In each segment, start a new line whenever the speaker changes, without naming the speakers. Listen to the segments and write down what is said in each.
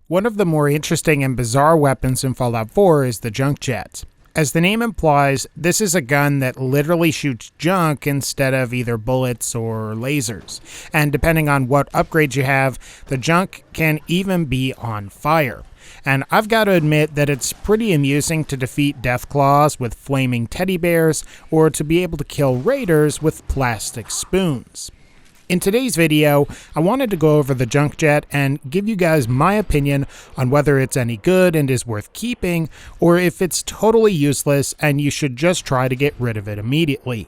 One of the more interesting and bizarre weapons in Fallout 4 is the junk jet. As the name implies, this is a gun that literally shoots junk instead of either bullets or lasers. And depending on what upgrades you have, the junk can even be on fire. And I've got to admit that it's pretty amusing to defeat Deathclaws with flaming teddy bears or to be able to kill raiders with plastic spoons. In today's video, I wanted to go over the junk jet and give you guys my opinion on whether it's any good and is worth keeping, or if it's totally useless and you should just try to get rid of it immediately.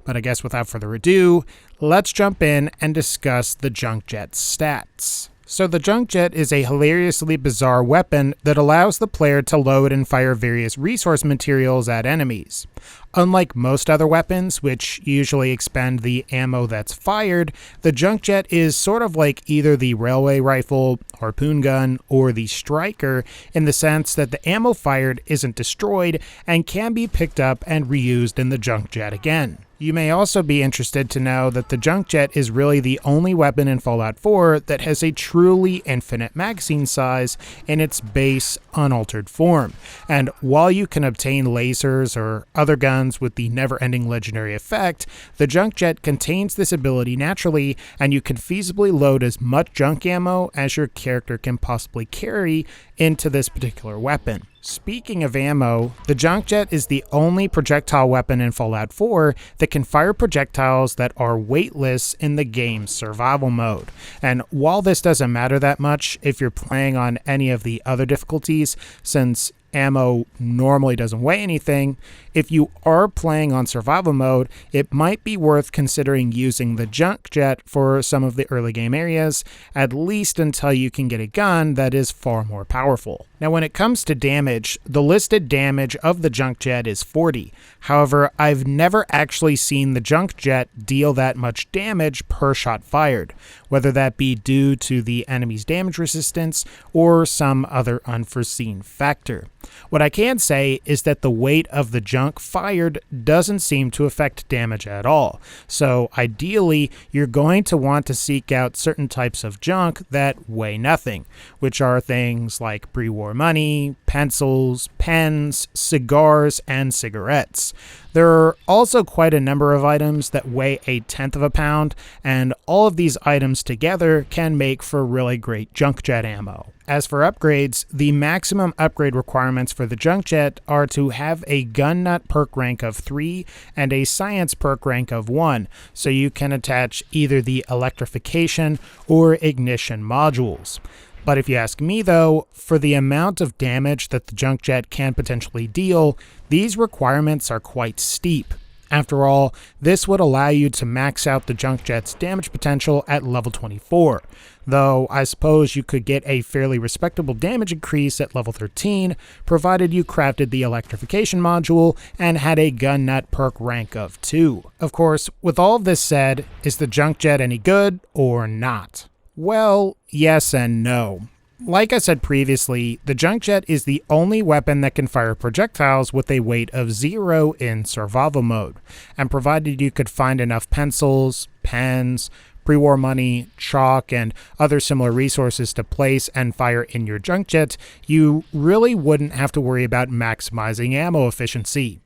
But I guess without further ado, let's jump in and discuss the junk jet's stats. So the junk jet is a hilariously bizarre weapon that allows the player to load and fire various resource materials at enemies. Unlike most other weapons, which usually expend the ammo that's fired, the junk jet is sort of like either the railway rifle, harpoon gun, or the striker in the sense that the ammo fired isn't destroyed and can be picked up and reused in the junk jet again. You may also be interested to know that the junk jet is really the only weapon in Fallout 4 that has a truly infinite magazine size in its base, unaltered form. And while you can obtain lasers or other guns with the never-ending legendary effect, the junk jet contains this ability naturally, and you can feasibly load as much junk ammo as your character can possibly carry into this particular weapon. Speaking of ammo, the junk jet is the only projectile weapon in Fallout 4 that can fire projectiles that are weightless in the game's survival mode. And while this doesn't matter that much if you're playing on any of the other difficulties, since ammo normally doesn't weigh anything, if you are playing on survival mode, it might be worth considering using the junk jet for some of the early game areas, at least until you can get a gun that is far more powerful. Now when it comes to damage, the listed damage of the junk jet is 40. However, I've never actually seen the junk jet deal that much damage per shot fired, whether that be due to the enemy's damage resistance or some other unforeseen factor. What I can say is that the weight of the junk fired doesn't seem to affect damage at all, so ideally you're going to want to seek out certain types of junk that weigh nothing, which are things like pre-war money, pencils, pens, cigars, and cigarettes. There are also quite a number of items that weigh 1/10 of a pound, and all of these items together can make for really great junk jet ammo. As for upgrades, the maximum upgrade requirements for the junk jet are to have a gun nut perk rank of 3 and a science perk rank of 1, so you can attach either the electrification or ignition modules. But if you ask me though, for the amount of damage that the junk jet can potentially deal, these requirements are quite steep. After all, this would allow you to max out the junk jet's damage potential at level 24, though I suppose you could get a fairly respectable damage increase at level 13, provided you crafted the electrification module and had a gun nut perk rank of 2. Of course, with all of this said, is the junk jet any good or not? Well, yes and no. Like I said previously, the junk jet is the only weapon that can fire projectiles with a weight of 0 in survival mode, and provided you could find enough pencils, pens, pre-war money, chalk, and other similar resources to place and fire in your junk jet, you really wouldn't have to worry about maximizing ammo efficiency.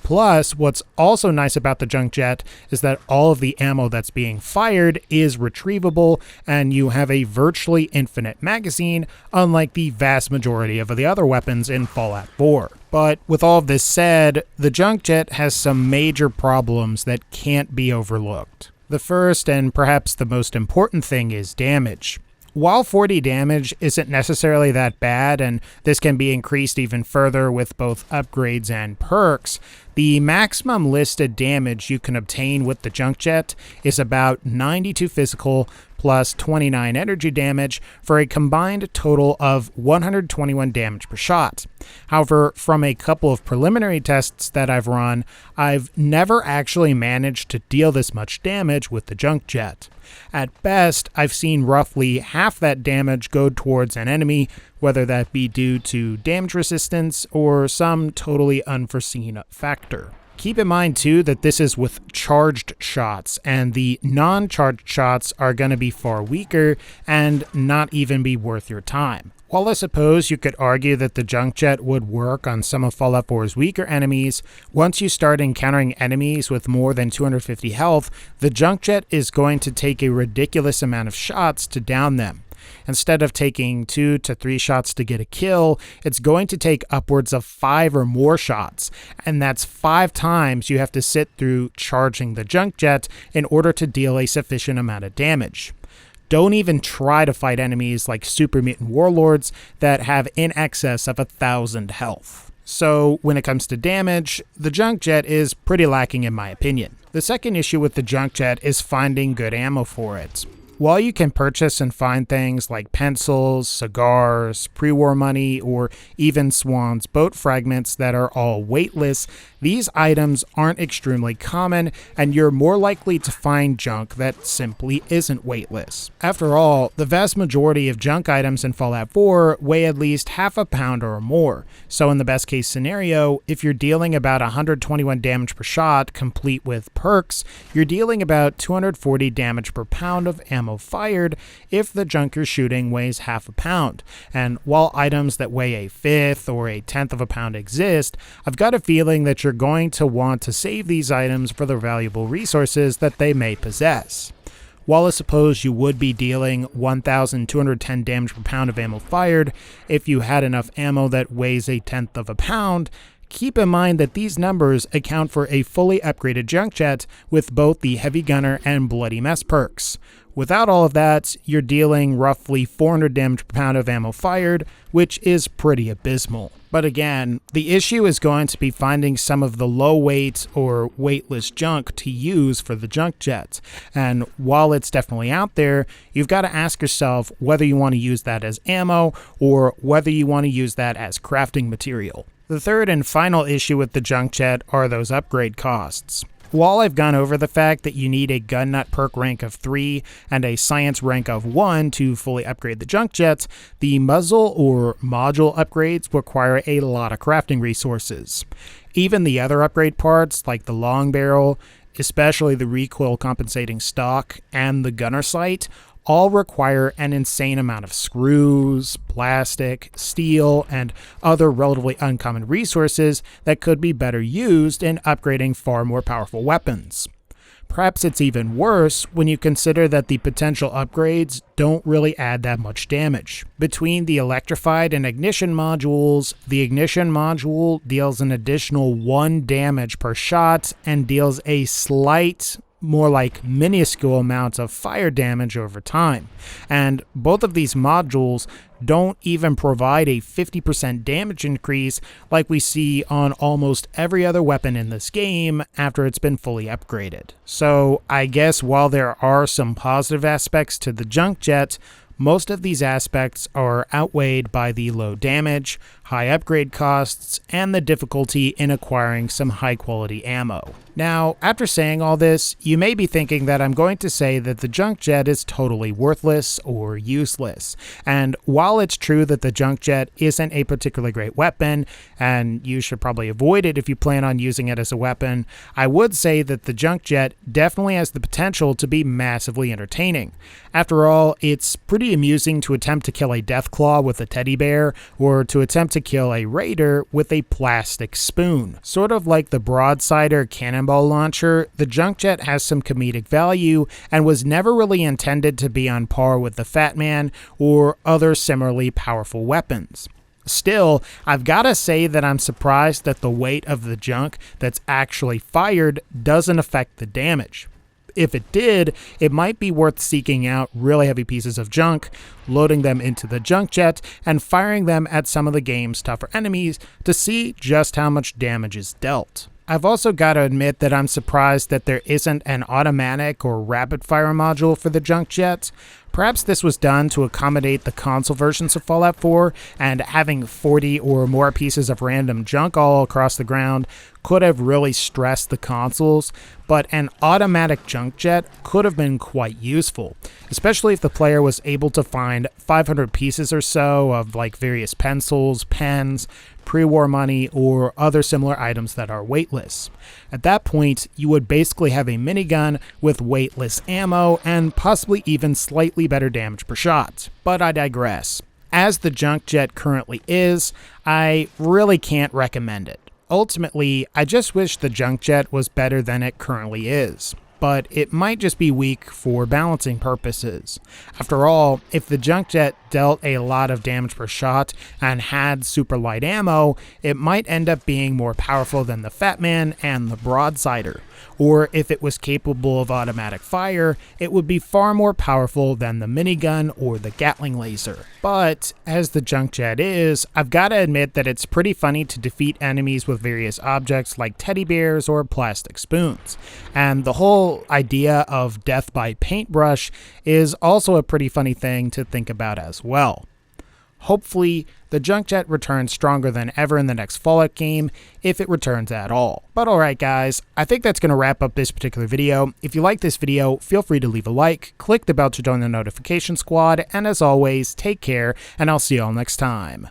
Plus, what's also nice about the junk jet is that all of the ammo that's being fired is retrievable, and you have a virtually infinite magazine, unlike the vast majority of the other weapons in Fallout 4. But with all of this said, the junk jet has some major problems that can't be overlooked. The first, and perhaps the most important thing, is damage. While 40 damage isn't necessarily that bad, and this can be increased even further with both upgrades and perks, the maximum listed damage you can obtain with the junk jet is about 92 physical plus 29 energy damage for a combined total of 121 damage per shot. However, from a couple of preliminary tests that I've run, I've never actually managed to deal this much damage with the junk jet. At best, I've seen roughly half that damage go towards an enemy, whether that be due to damage resistance or some totally unforeseen factor. Keep in mind too that this is with charged shots, and the non-charged shots are going to be far weaker and not even be worth your time. While I suppose you could argue that the junk jet would work on some of Fallout 4's weaker enemies, once you start encountering enemies with more than 250 health, the junk jet is going to take a ridiculous amount of shots to down them. Instead of taking 2 to 3 shots to get a kill, it's going to take upwards of 5 or more shots, and that's 5 times you have to sit through charging the junk jet in order to deal a sufficient amount of damage. Don't even try to fight enemies like super mutant warlords that have in excess of 1,000 health. So when it comes to damage, the junk jet is pretty lacking in my opinion. The second issue with the junk jet is finding good ammo for it. While you can purchase and find things like pencils, cigars, pre-war money, or even Swan's boat fragments that are all weightless, these items aren't extremely common, and you're more likely to find junk that simply isn't weightless. After all, the vast majority of junk items in Fallout 4 weigh at least half a pound or more, so in the best case scenario, if you're dealing about 121 damage per shot, complete with perks, you're dealing about 240 damage per pound of ammo fired if the junk you're shooting weighs half a pound. And while items that weigh a fifth or a tenth of a pound exist, I've got a feeling that you're going to want to save these items for the valuable resources that they may possess. While I suppose you would be dealing 1,210 damage per pound of ammo fired if you had enough ammo that weighs a tenth of a pound, keep in mind that these numbers account for a fully upgraded junk jet with both the Heavy Gunner and Bloody Mess perks. Without all of that, you're dealing roughly 400 damage per pound of ammo fired, which is pretty abysmal. But again, the issue is going to be finding some of the low weight or weightless junk to use for the junk jet. And while it's definitely out there, you've got to ask yourself whether you want to use that as ammo or whether you want to use that as crafting material. The third and final issue with the junk jet are those upgrade costs. While I've gone over the fact that you need a gun nut perk rank of 3 and a science rank of 1 to fully upgrade the junk jet, the muzzle or module upgrades require a lot of crafting resources. Even the other upgrade parts like the long barrel, especially the recoil compensating stock and the gunner sight, all require an insane amount of screws, plastic, steel, and other relatively uncommon resources that could be better used in upgrading far more powerful weapons. Perhaps it's even worse when you consider that the potential upgrades don't really add that much damage. Between the electrified and ignition modules, the ignition module deals an additional 1 damage per shot and deals a slight, more like minuscule amounts of fire damage over time. And both of these modules don't even provide a 50% damage increase like we see on almost every other weapon in this game after it's been fully upgraded. So I guess while there are some positive aspects to the junk jet, most of these aspects are outweighed by the low damage, high upgrade costs, and the difficulty in acquiring some high-quality ammo. Now, after saying all this, you may be thinking that I'm going to say that the junk jet is totally worthless or useless. And while it's true that the junk jet isn't a particularly great weapon, and you should probably avoid it if you plan on using it as a weapon, I would say that the junk jet definitely has the potential to be massively entertaining. After all, it's pretty amusing to attempt to kill a Deathclaw with a teddy bear, or to attempt to kill a raider with a plastic spoon. Sort of like the broadsider cannonball launcher, the junk jet has some comedic value and was never really intended to be on par with the Fat Man or other similarly powerful weapons. Still, I've got to say that I'm surprised that the weight of the junk that's actually fired doesn't affect the damage. If it did, it might be worth seeking out really heavy pieces of junk, loading them into the junk jet, and firing them at some of the game's tougher enemies to see just how much damage is dealt. I've also got to admit that I'm surprised that there isn't an automatic or rapid fire module for the junk jet. Perhaps this was done to accommodate the console versions of Fallout 4, and having 40 or more pieces of random junk all across the ground could have really stressed the consoles, but an automatic junk jet could have been quite useful, especially if the player was able to find 500 pieces or so of like various pencils, pens, pre-war money, or other similar items that are weightless. At that point, you would basically have a minigun with weightless ammo and possibly even slightly better damage per shot. But I digress. As the junk jet currently is, I really can't recommend it. Ultimately, I just wish the junk jet was better than it currently is, but it might just be weak for balancing purposes. After all, if the junk jet dealt a lot of damage per shot and had super light ammo, it might end up being more powerful than the Fat Man and the Broadsider. Or if it was capable of automatic fire, it would be far more powerful than the minigun or the Gatling laser. But as the junk jet is, I've got to admit that it's pretty funny to defeat enemies with various objects like teddy bears or plastic spoons. And the whole idea of death by paintbrush is also a pretty funny thing to think about as well. Hopefully, the junk jet returns stronger than ever in the next Fallout game, if it returns at all. But alright guys, I think that's going to wrap up this particular video. If you like this video, feel free to leave a like, click the bell to join the notification squad, and as always, take care, and I'll see you all next time.